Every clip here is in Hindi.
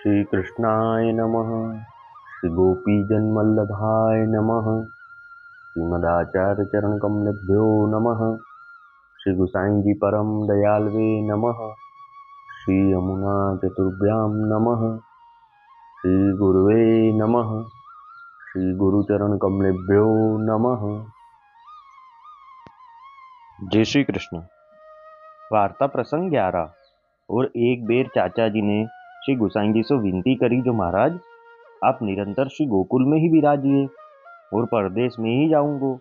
श्री कृष्णाय नमः। श्री गोपीजनवल्लभाय नमः। श्रीमदाचार्य चरण कमलेभ्यो नमः। श्री गुसाई जी परम दयालवे नमः। श्री यमुना चतुर्भ्यां नमः। श्री गुरुवे नमः। श्री गुरुचरण कमलेभ्यो नमः। जय श्री कृष्ण। वार्ता प्रसंग 11। और एक बेर चाचा जी ने श्री गुसाई जी से विनती करी, जो महाराज आप निरंतर श्री गोकुल में ही विराजिए और परदेश में ही जाऊंगो।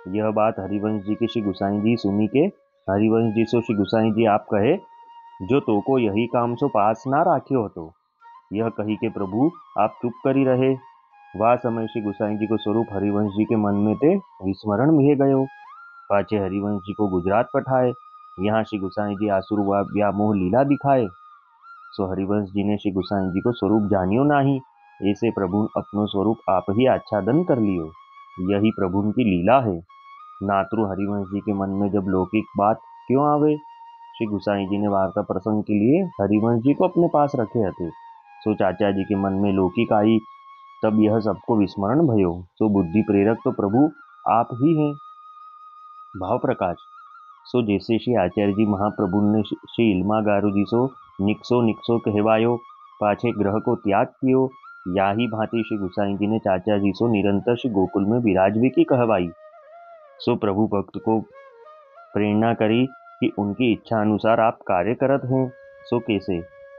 यह बात हरिवंश जी के श्री गुसाई जी सुनी के हरिवंश जी से श्री गुसाई जी आप कहे, जो तो को यही काम सो पास ना राख्यो હતો। यह कही के प्रभु आप चुप करी रहे। वह समय श्री गुसाई जी को स्वरूप हरिवंश जी के मन में ते विस्मरण मिहे गयो। पाछे हरिवंश जी को गुजरात पठाए। यहाँ श्री गुसाई जी आसुर व्यामोह लीला दिखाए। सो हरिवंश जी ने श्री गुसाई जी को स्वरूप जानियो नाही। ऐसे प्रभु अपनो स्वरूप आप ही आच्छादन कर लियो। यही प्रभु की लीला है। नातरु हरिवंश जी के मन में जब लौकिक बात क्यों आवे। श्री गुसाई जी ने वार्ता प्रसंग के लिए हरिवंश जी को अपने पास रखे हते। सो चाचा जी के मन में लौकिक आई, तब यह सबको विस्मरण भयो। सो बुद्धि प्रेरक तो प्रभु आप ही हैं। भाव प्रकाश। सो जैसे श्री आचार्य जी महाप्रभु ने श्री इल्मा गारू जी सो निक्सो निक्सो कहवायो, पाछे ग्रह को त्याग कियो, या ही भांति श्री गुसाई जी ने चाचा जी सो निरंतर श्री गोकुल में विराजवे की कहवाई। सो प्रभु भक्त को प्रेरणा करी कि उनकी इच्छा अनुसार आप कार्य करत हैं। सो कैसे,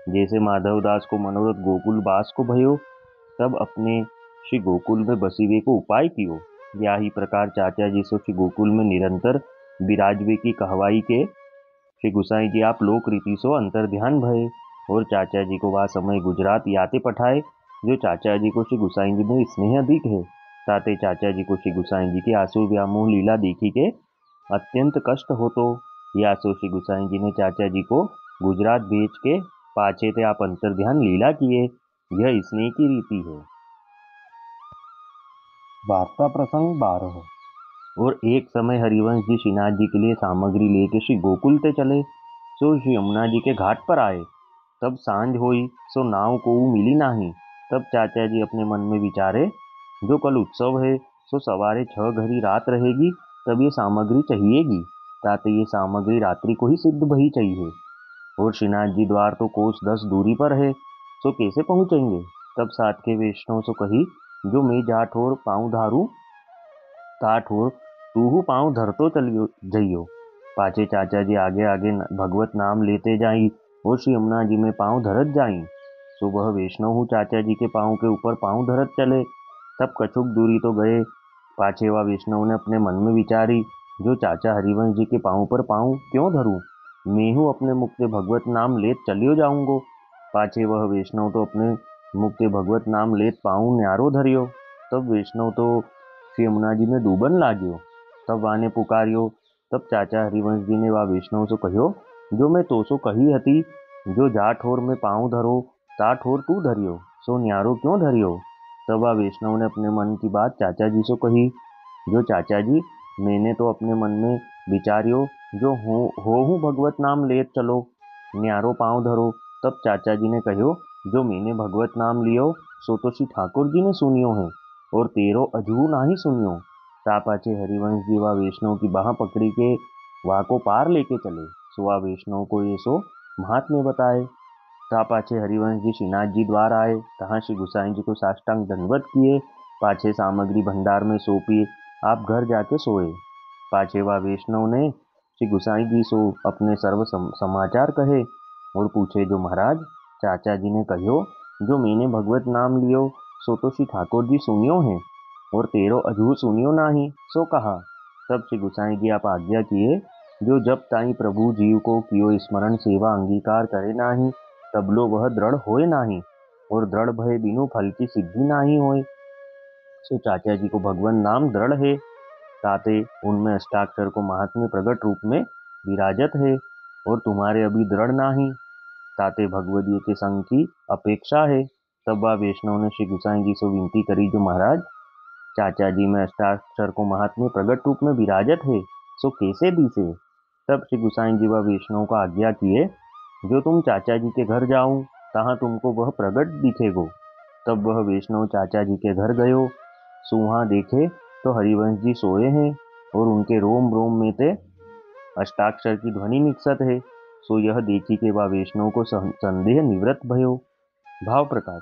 जैसे माधवदास को मनोरथ गोकुल बास को भयो, तब अपने श्री गोकुल में बसीवे को उपाय कियो। या ही प्रकार चाचा जी सो श्री गोकुल में निरंतर विराजवे की कहवाई के श्री गुसाई जी आप लोक रीति सो अंतर ध्यान भये और चाचा जी को वह समय गुजरात याते पठाए। जो चाचा जी को श्री गुसाई जी में स्नेह अधिक है, ताते चाचा जी को श्री गुसाई जी की आसुर व्यामोह लीला देखी के अत्यंत कष्ट हो। तो या सो श्री गुसाई जी ने चाचा जी को गुजरात भेज के पाछे थे आप अंतर ध्यान लीला किए। यह स्नेह की रीति है। वार्ता प्रसंग 12। और एक समय हरिवंश जी श्रीनाथ जी के लिए सामग्री लेके श्री गोकुल ते चले। सो श्री यमुना जी के घाट पर आए। तब सांझ हुई, सो नाव को मिली नहीं। तब चाचा जी अपने मन में विचारे, जो कल उत्सव है, सो सवारे 6 घड़ी रात रहेगी, तब ये सामग्री चाहिएगी, ताते ये सामग्री रात्रि को ही सिद्ध भई चाहिए। और श्रीनाथ जी द्वार तो कोस 10 दूरी पर है, सो कैसे पहुंचेंगे। तब साथ के वैष्णव सो कही, जो मैं जाठ और पाँव धारू ताठ और तूहू पाँव धरतो चलियो जइयो। पाछे चाचा जी आगे आगे भगवत नाम लेते जाई और श्री यमुना जी में पाँव धरत जाई। सो वह वैष्णव हूँ चाचा जी के पाँव के ऊपर पाँव धरत चले। तब कछुक दूरी तो गए। पाछे वह वैष्णव ने अपने मन में विचारी, जो चाचा हरिवंश जी के पाँव पर पाँव क्यों धरूं, मैं हूँ अपने मुख से भगवत नाम लेत चलियो जाऊंगो। पाछे वह वैष्णव तो अपने मुख से भगवत नाम लेत पाँव न्यारो धरियो। तब वैष्णव तो श्री यमुना जी में डूबन लाग्यो। तब वाने पुकारियो। तब चाचा हरिवंश जी ने वा वैष्णव से कहो, जो मैं तो सो कही हती, जो जा ठोर में पाँव धरो ता ठोर तू धरियो, सो न्यारो क्यों धरियो। तब वह वैष्णव ने अपने मन की बात चाचा जी से कही, जो चाचा जी मैंने तो अपने मन में विचारियो, जो हो हूँ भगवत नाम लेत चलो, न्यारो पाँव धरो। तब चाचा जी ने कहो, जो मैंने भगवत नाम लियो, सो तो श्री ठाकुर जी ने सुनियो है और तेरो अजू नाही सुनियो। तापाचे हरिवंश जी वा वैष्णव की बाह पकड़ी के वा को पार लेके चले। सो वा वैष्णव को ये सो महात्म्य बताए। तापाचे हरिवंश जी श्रीनाथ जी द्वार आए। तहाँ श्री गुसाई जी को साष्टांग दंडवत किए। पाछे सामग्री भंडार में सौंपी, आप घर जाके सोए। पाछे वा वैष्णव ने श्री गुसाई जी सो अपने सर्व समाचार कहे और पूछे, जो महाराज चाचा जी ने कहो, जो मैंने भगवत नाम लियो, सो तो श्री ठाकुर जी सुनियो है और तेरो अजू सुनियो नाही, सो कहा। तब श्री गुसाई जी आप आज्ञा किए, जो जब ताई प्रभु जीव को कियो स्मरण सेवा अंगीकार करे नाही, तब लो वह दृढ़ होए नाही और दृढ़ भय बिनु फल की सिद्धि नाही होए। सो चाचा जी को भगवान नाम दृढ़ है, ताते उनमें अष्टाक्षर को महात्म्य प्रगट रूप में विराजत है और तुम्हारे अभी दृढ़ नाही, ताते भगवदीय के संग की अपेक्षा है। तब वह वैष्णव ने श्री गुसाई जी से विनती करी, जो महाराज चाचा जी में अष्टाक्षर को महात्म्य प्रगट रूप में विराजत है, सो कैसे दिसे। तब श्री गुसाई जी व वैष्णव को आज्ञा किए, जो तुम चाचा जी के घर जाऊं तहाँ तुमको वह प्रगट दिखेगो। तब वह वैष्णव चाचा जी के घर गयो। सुहा देखे तो हरिवंश जी सोए हैं और उनके रोम रोम में ते अष्टाक्षर की ध्वनि निकसत है। सो यह देखी के वह वैष्णव को संदेह निवृत्त भयो। भाव प्रकाश।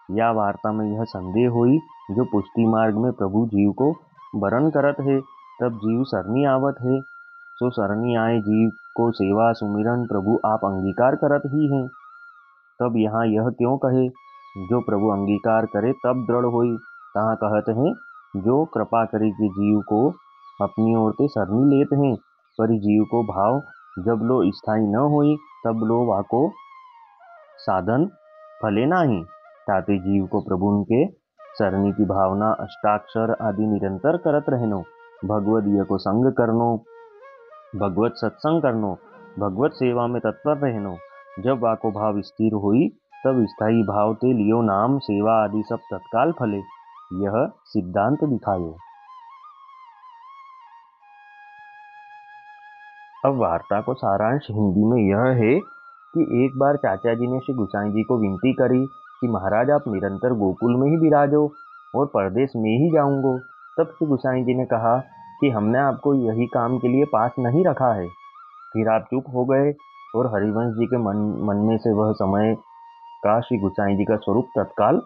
या वार्ता में यह संदेह हुई जो पुष्टि मार्ग में प्रभु जीव को वरण करत है, तब जीव सरनी आवत है। सो सरनी आए जीव को सेवा सुमिरन प्रभु आप अंगीकार करत ही हैं। तब यहाँ यह क्यों कहे जो प्रभु अंगीकार करे तब दृढ़ होई। तहाँ कहत हैं जो कृपा करे कि जीव को अपनी ओर ते सरनी लेत हैं, पर जीव को भाव जब लो स्थायी न होई तब लो वाको साधन फले नाही। ताते जीव को प्रभु उनके सरनी की भावना अष्टाक्षर आदि निरंतर करत रहनो, भगवदीय को संग करनो, भगवत सत्संग करनो, भगवत सेवा में तत्पर रहनो। जब वाको भाव स्थिर हुई तब स्थायी भाव ते लियो नाम सेवा आदि सब तत्काल फले। यह सिद्धांत दिखायो। अब वार्ता को सारांश हिंदी में यह है कि एक बार चाचा जी ने श्री गुसाई जी को विनती करी कि महाराज आप निरंतर गोकुल में ही विराजो और परदेश में ही जाऊंगो। तब श्री गुसाई जी ने कहा कि हमने आपको यही काम के लिए पास नहीं रखा है। फिर आप चुप हो गए और हरिवंश जी के मन में से वह समय का श्री गुसाई जी का स्वरूप तत्काल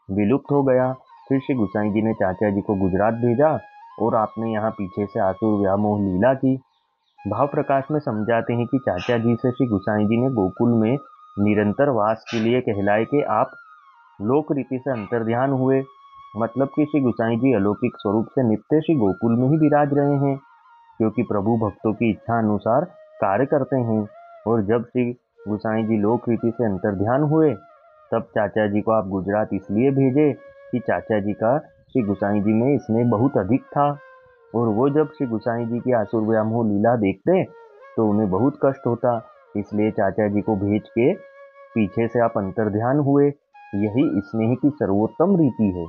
विलुप्त हो गया। फिर श्री गुसाई जी ने चाचा जी को गुजरात भेजा और आपने यहाँ पीछे से आसुर व्यामोह लीला की। भाव प्रकाश में समझाते हैं कि चाचा जी से श्री गुसाई जी ने गोकुल में निरंतर वास के लिए कहलाए कि आप लोक रीति से अंतर्ध्यान हुए, मतलब कि श्री गुसाई जी अलौकिक स्वरूप से नित्य श्री गोकुल में ही विराज रहे हैं, क्योंकि प्रभु भक्तों की इच्छा अनुसार कार्य करते हैं। और जब श्री गुसाई जी लोक रीति से अंतर्ध्यान हुए तब चाचा जी को आप गुजरात इसलिए भेजे कि चाचा जी का श्री गुसाई जी में स्नेह बहुत अधिक था और वो जब श्री गुसाई जी की आसुर व्यामोह लीला देखते तो उन्हें बहुत कष्ट होता, इसलिए चाचा जी को भेज के पीछे से आप अंतर्ध्यान हुए। यही स्नेह की सर्वोत्तम रीति है।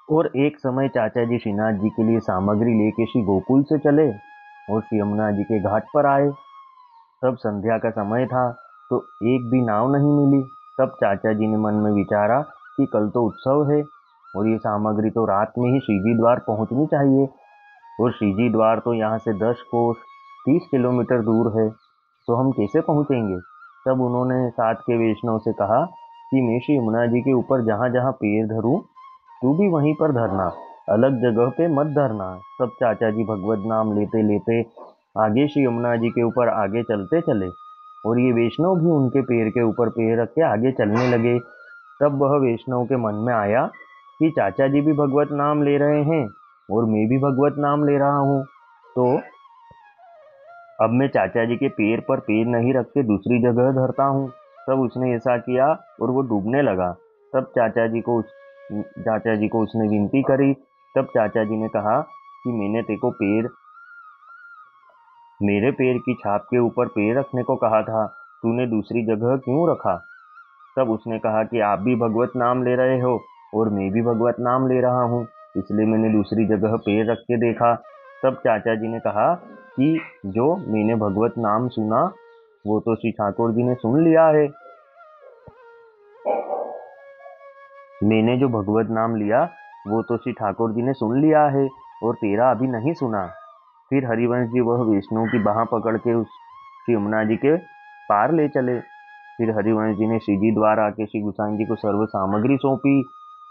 और एक समय चाचा जी श्रीनाथ जी के लिए सामग्री लेके श्री गोकुल से चले और श्री यमुना जी के घाट पर आए। तब संध्या का समय था तो एक भी नाव नहीं मिली। तब चाचा जी ने मन में विचारा कि कल तो उत्सव है और ये सामग्री तो रात में ही श्रीजी द्वार पहुंचनी चाहिए, और श्रीजी द्वार तो यहाँ से 10 कोस 30 किलोमीटर दूर है, तो हम कैसे पहुंचेंगे। तब उन्होंने साथ के वैष्णव से कहा कि मैं श्री यमुना जी के ऊपर जहाँ जहाँ पैर धरूं तू भी वहीं पर धरना, अलग जगह पे मत धरना। तब चाचा जी भगवत नाम लेते लेते आगे श्री यमुना जी के ऊपर आगे चलते चले और ये वैष्णव भी उनके पैर के ऊपर पैर रख के आगे चलने लगे। तब वह वैष्णव के मन में आया कि चाचा जी भी भगवत नाम ले रहे हैं और मैं भी भगवत नाम ले रहा हूँ, तो अब मैं चाचा जी के पैर पर पैर नहीं रख के दूसरी जगह धरता हूँ। तब उसने ऐसा किया और वो डूबने लगा। तब चाचा जी को उसने विनती करी। तब चाचा जी ने कहा कि मैंने तेको मेरे पैर की छाप के ऊपर पैर रखने को कहा था, तूने दूसरी जगह क्यों रखा। तब उसने कहा कि आप भी भगवत नाम ले रहे हो और मैं भी भगवत नाम ले रहा हूँ, इसलिए मैंने दूसरी जगह पैर रख के देखा। तब चाचा जी ने कहा कि जो मैंने भगवत नाम सुना वो तो श्री ठाकुर जी ने सुन लिया है, मैंने जो भगवत नाम लिया वो तो श्री ठाकुर जी ने सुन लिया है और तेरा अभी नहीं सुना। फिर हरिवंश जी वह वैष्णव की बाह पकड़ के उस श्री यमुना जी के पार ले चले। फिर हरिवंश जी ने श्रीजी द्वार आके श्री गुसाई जी को सर्व सामग्री सौंपी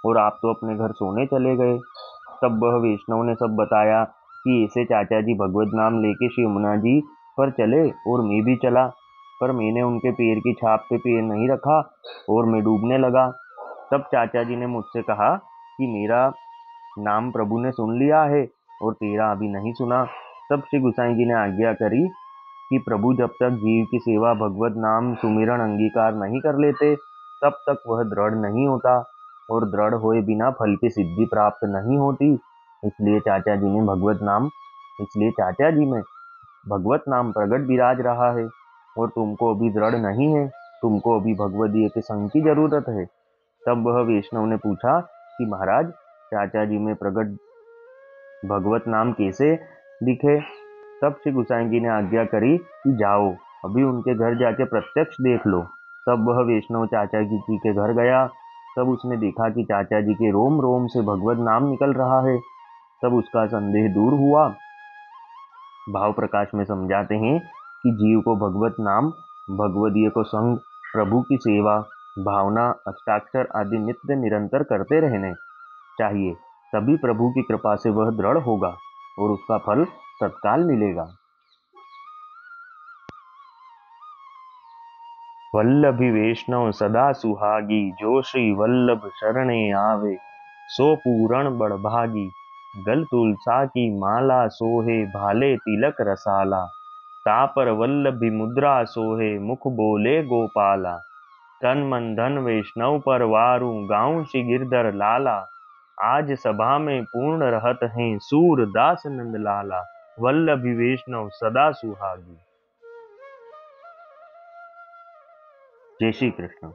और आप तो अपने घर सोने चले गए। तब वह वैष्णव ने सब बताया कि ऐसे चाचा जी भगवत नाम लेके श्री यमुना जी पर चले और मैं भी चला, पर मैंने उनके पैर की छाप पे पैर नहीं रखा और मैं डूबने लगा। तब चाचा जी ने मुझसे कहा कि मेरा नाम प्रभु ने सुन लिया है और तेरा अभी नहीं सुना। तब श्री गुसाई जी ने आज्ञा करी कि प्रभु जब तक जीव की सेवा भगवत नाम सुमिरन अंगीकार नहीं कर लेते तब तक वह दृढ़ नहीं होता और दृढ़ होए बिना फल की सिद्धि प्राप्त नहीं होती। इसलिए चाचा जी में भगवत नाम प्रगट विराज रहा है और तुमको अभी दृढ़ नहीं है, तुमको अभी भगवदीय के संग की जरूरत है। तब वह वैष्णव ने पूछा कि महाराज चाचा जी में प्रगट भगवत नाम कैसे दिखे। तब श्री गुसाई जी ने आज्ञा करी कि जाओ अभी उनके घर जाके प्रत्यक्ष देख लो। तब वह वैष्णव चाचा जी के घर गया। तब उसने देखा कि चाचा जी के रोम रोम से भगवत नाम निकल रहा है। तब उसका संदेह दूर हुआ। भाव प्रकाश में समझाते हैं कि जीव को भगवत नाम, भगवदीय को संग, प्रभु की सेवा, भावना, अष्टाक्षर आदि नित्य निरंतर करते रहने चाहिए। तभी प्रभु की कृपा से वह दृढ़ होगा और उसका फल तत्काल मिलेगा। वल्लभी वैष्णव सदा सुहागी, जो श्री वल्लभ शरणे आवे, सो पूरण बड़भागी। गल तुलसा की माला सोहे, भाले तिलक रसाला। तापर वल्लभी मुद्रा सोहे, मुख बोले गोपाला। तन मन धन वैष्णव पर वारू, गाऊं श्री गिरधर लाला। आज सभा में पूर्ण रहत हैं, सूरदास नंद लाला। वल्लभी वैष्णव सदा सुहागी। जय श्री कृष्ण।